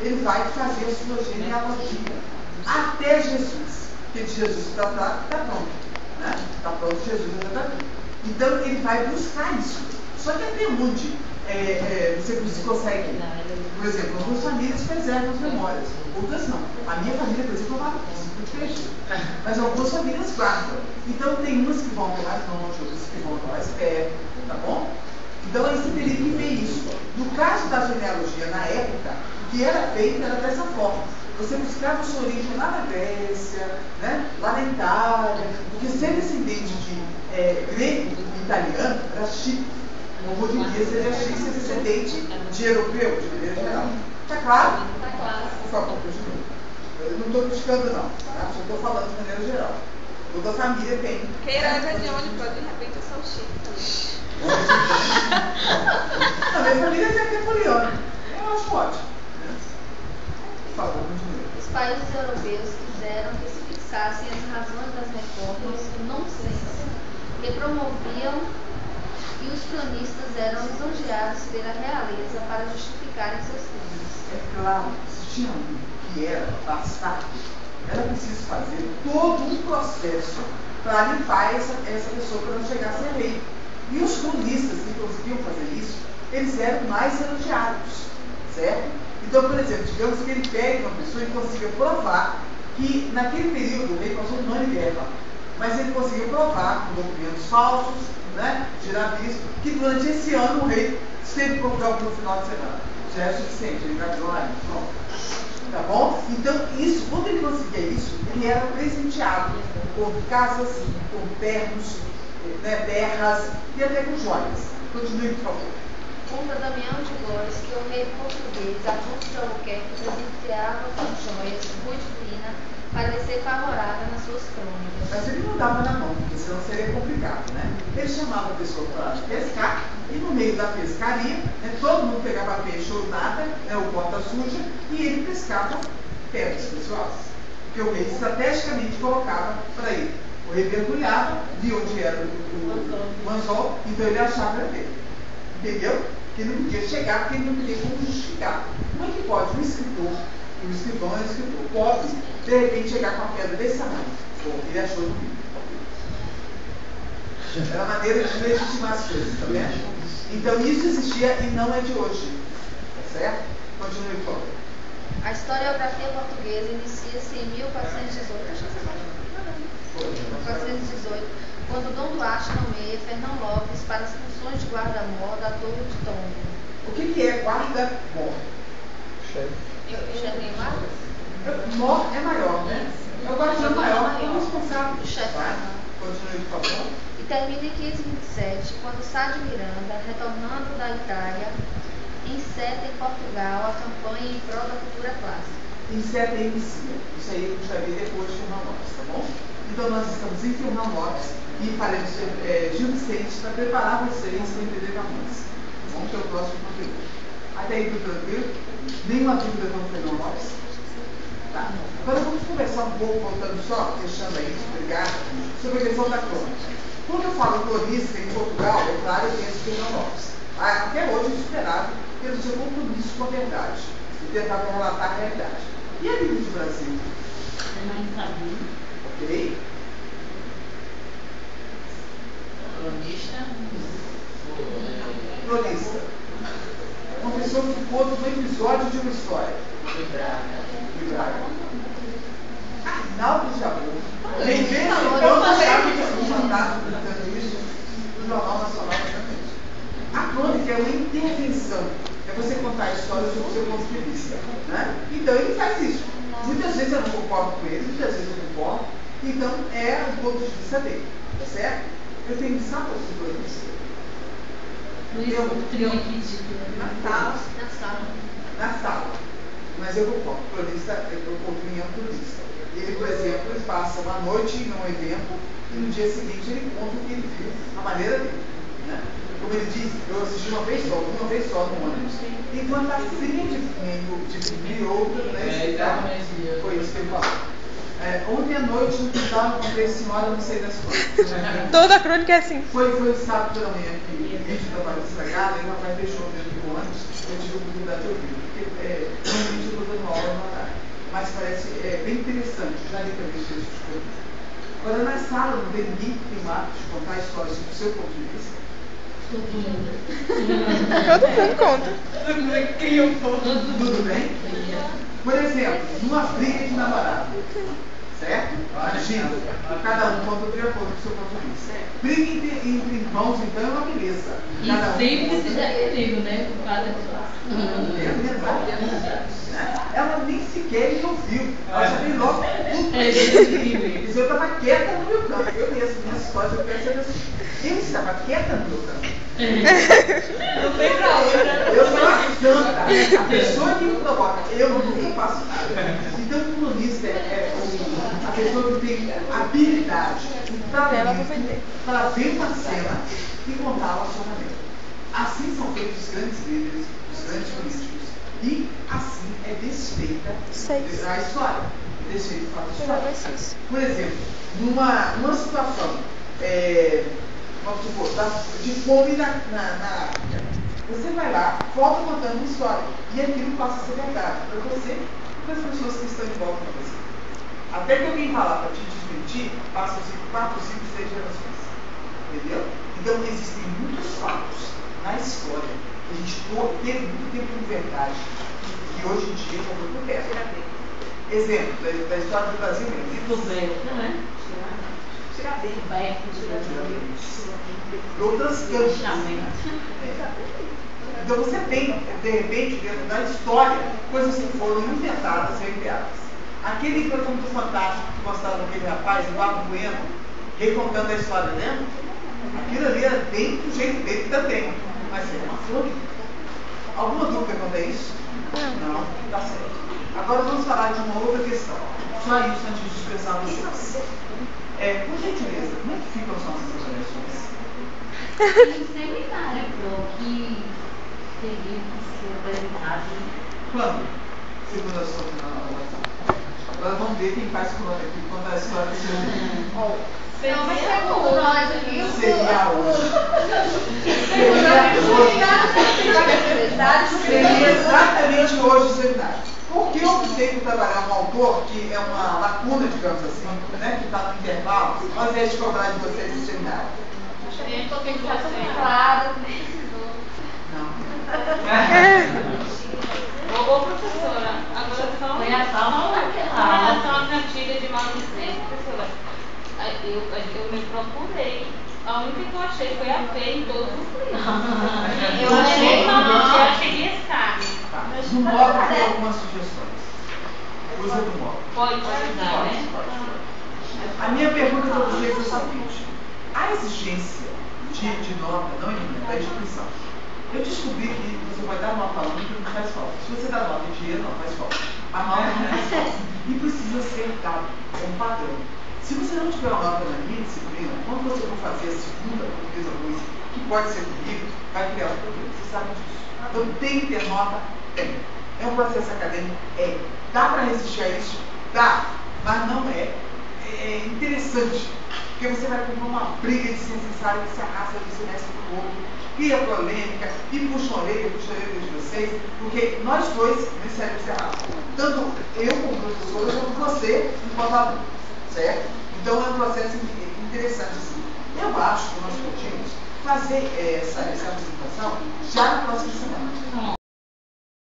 ele vai fazer a sua genealogia até Jesus. Porque de Jesus está pronto. Né? Está pronto, Jesus ainda está pronto. Então ele vai buscar isso. Só que até onde você consegue, por exemplo, algumas famílias preservam as memórias, outras não. A minha família, por exemplo, guarda muito peixe, mas algumas famílias guardam. Então tem umas que vão até mais longe, outras que vão até mais perto, tá bom? Então aí você teria que ver isso. No caso da genealogia, na época, o que era feito era dessa forma. Você buscava sua origem lá na Grécia, né? Lá na Itália, porque ser descendente de grego e italiano era chique. Como hoje em dia seria chique ser descendente de europeu, de maneira geral. Está claro? Está claro. Por favor, continue. Eu não estou criticando não, tá? Só estou falando de maneira geral. Toda família tem. Queiranga de onde pode, de repente eu sou chique. A minha família é napoleônica. Eu acho ótimo. Por favor, continue. Os países europeus quiseram que se fixassem as razões das reformas do nonsense que promoviam, e os cronistas eram lisonjeados pela realeza para justificarem seus crimes. É claro, se tinha um que era bastardo, era preciso fazer todo um processo para limpar essa pessoa para não chegar a ser rei. E os cronistas que conseguiam fazer isso, eles eram mais elogiados, certo? Então, por exemplo, digamos que ele pegue uma pessoa e consiga provar que naquele período o rei passou um ano em guerra, mas ele conseguiu provar com documentos falsos, né, giravismo, que durante esse ano o rei esteve com o próprio no final de semana. Já é suficiente, ele vai lá, pronto. Tá bom? Então, isso, quando ele conseguia isso, ele era presenteado com casas, com ternos, né, terras e até com joias. Continue, por favor. Conta Damião de Góes que o rei português Afonso de Albuquerque presenteava com joias muito finas para lhe ser favorável nas suas crônicas. Mas ele não dava na mão, porque senão seria complicado, né? Ele chamava a pessoa para pescar, e no meio da pescaria, né, todo mundo pegava peixe ou nada, né, ou bota suja, e ele pescava pedras preciosas. Porque o rei estrategicamente colocava para ele. O rei mergulhava, via onde era o anzol, então ele achava que era dele. Entendeu? Que ele não podia chegar, porque ele não podia como justificar. Como é que pode um escritor, um escrivão é um escritor pobre, de repente chegar com uma pedra desse tamanho? Bom, ele achou no livro. Era a maneira de legitimar as coisas, tá vendo? Então isso existia e não é de hoje. Tá certo? Continue, por favor. A historiografia portuguesa inicia-se em 1418, quando Dom Duarte nomeia Fernão Lopes para as funções de guarda-mor da Torre de Tombo. O que é guarda-mor? Chefe em guarda? Mor é maior, né? É o guardião maior, é o responsável. O chefe. Continue, por favor. E termina em 1527, quando Sá de Miranda, retornando da Itália, enceta em Portugal a campanha em prol da cultura clássica. Enceta e inicia. Isso aí a gente vai ver depois de Fernão Lopes, tá bom? Então nós estamos em Fernão Lopes e faremos Gil Vicente para preparar vocês para entender Camões. Vamos para o próximo conteúdo. Até aí tudo tranquilo? Nenhuma dúvida com o Fernão Lopes? Tá. Agora vamos conversar um pouco, voltando só, fechando aí, obrigado, sobre a questão da crônica. Quando eu falo cronista em Portugal, é claro, eu penso em Fernão Lopes. Até hoje é superado pelo seu compromisso com a verdade e tentar relatar a realidade. E a Bíblia de Brasil? Ok? Cronista. Uma pessoa que conta um episódio de uma história. De Braga. Arnaldo Jabor. Quem vê então sabe que é um fantasma dizendo isso no Jornal Nacional também. A crônica é uma intervenção. É você contar a história do seu ponto de vista. Né? Então ele faz isso. Muitas vezes eu não concordo com ele, muitas vezes eu concordo. Então é o ponto de vista dele. Tá certo? Eu tenho que saber o que eu disse. Na sala. Mas eu concordo. Cronista, eu opinião cronista. Ele, por exemplo, ele passa uma noite em um evento e no dia seguinte ele conta o que ele viu, a maneira dele. Né? Como ele diz, eu assisti uma vez só no ônibus. Enquanto a filha de vinho e outra, né? Foi isso que ele falou. Ontem à noite no quintal encontrei senhora, não sei das coisas. Toda a crônica é assim. Foi sábado pela manhã que o vídeo estava estragado e o rapaz deixou dentro do ônibus, eu tive a oportunidade de ouvir. Porque normalmente eu estou dando aula no horário, mas parece bem interessante, já li também os textos de coisa. Quando na sala não tem ninguém que tem o hábito de contar histórias do seu ponto de vista, Todo mundo conta. todo mundo cria um ponto. Tudo bem? Por exemplo, numa briga de namorado, certo? Imagina, cada um conta de acordo com o seu ponto de vista. Briga entre irmãos, então, é uma beleza. Cada sempre se dá perigo, né? Por causa ela nem sequer me ouviu. Ela já veio logo tudo. incrível. Eu estava quieta no meu canto. Eu mesmo, minhas histórias, eu penso assim. Eu estava quieta no meu canto. Não foi pra outra. Eu sou a santa. A pessoa que me provoca, eu não faço nada. Então, o cronista é a pessoa que tem habilidade para ver uma cena e contar o acionamento. Assim são feitos os grandes líderes, os grandes políticos. E assim é desfeita a história. Desfeito o fato histórico. Por exemplo, numa situação, vamos supor, de fome na África, você vai lá, volta contando uma história. E aquilo passa a ser verdade para você e para as pessoas que estão em volta de você. Até que alguém falar para te desmentir, passam-se 4, 5, 6 gerações. Entendeu? Então existem muitos fatos na história que a gente teve muito tempo de verdade e hoje em dia está muito perto. Exemplo da história do Brasil mesmo. Outras cantos. Então você tem, de repente, dentro da história, coisas que foram inventadas e recriadas. Aquele encantamento fantástico que mostraram daquele rapaz, o Barro Bueno, recontando a história dele, aquilo ali era bem do jeito dele que ainda tem, mas é uma flor. Alguma dúvida quanto a isso? Não, tá certo. Agora vamos falar de uma outra questão. Só isso antes de expressar vocês. Por gentileza, como é que ficam as nossas avaliações? Tem seminário, que teria que ser apresentado. Quando? Segunda sua avaliação. Agora vamos ver quem faz aqui, contar a história do seu livro. Não, mas segundo nós aqui, Seria hoje. Seria exatamente hoje o seminário. Por que eu optei por trabalhar um autor que é uma lacuna, digamos assim, né, que está no intervalo, ao invés de cobrar de vocês esse seminário? porque está tudo claro. Ô professora, agora só uma relação à cantiga de Mauro Vicente, professora. Eu me procurei. A única que eu achei foi a P em todos os livros. Eu achei descarne. No módulo tem algumas sugestões. Usa do módulo. Pode usar, né? A minha pergunta para vocês é a seguinte: a exigência de nota não elimina da instituição. Eu descobri que você vai dar nota única e não faz falta. Se você dá nota em dinheiro, não faz falta. A nota não faz falta. E precisa ser dado. É um padrão. Se você não tiver uma nota na minha disciplina, quando você for fazer a segunda portuguesa 2, que pode ser comigo, vai criar um problema. Você sabe disso. Então tem que ter nota? Tem. É um processo acadêmico? É. Dá para resistir a isso? Dá. Mas não é. É interessante. Porque você vai comprar uma briga desnecessária que se arrasta do semestre para o outro, cria polêmica e puxa a orelha de vocês, porque nós dois recebemos esse arrasto. Tanto eu como professora, quanto você enquanto aluno. Certo? Então é um processo interessante assim. Eu acho que nós podemos fazer essa apresentação já na próxima semana.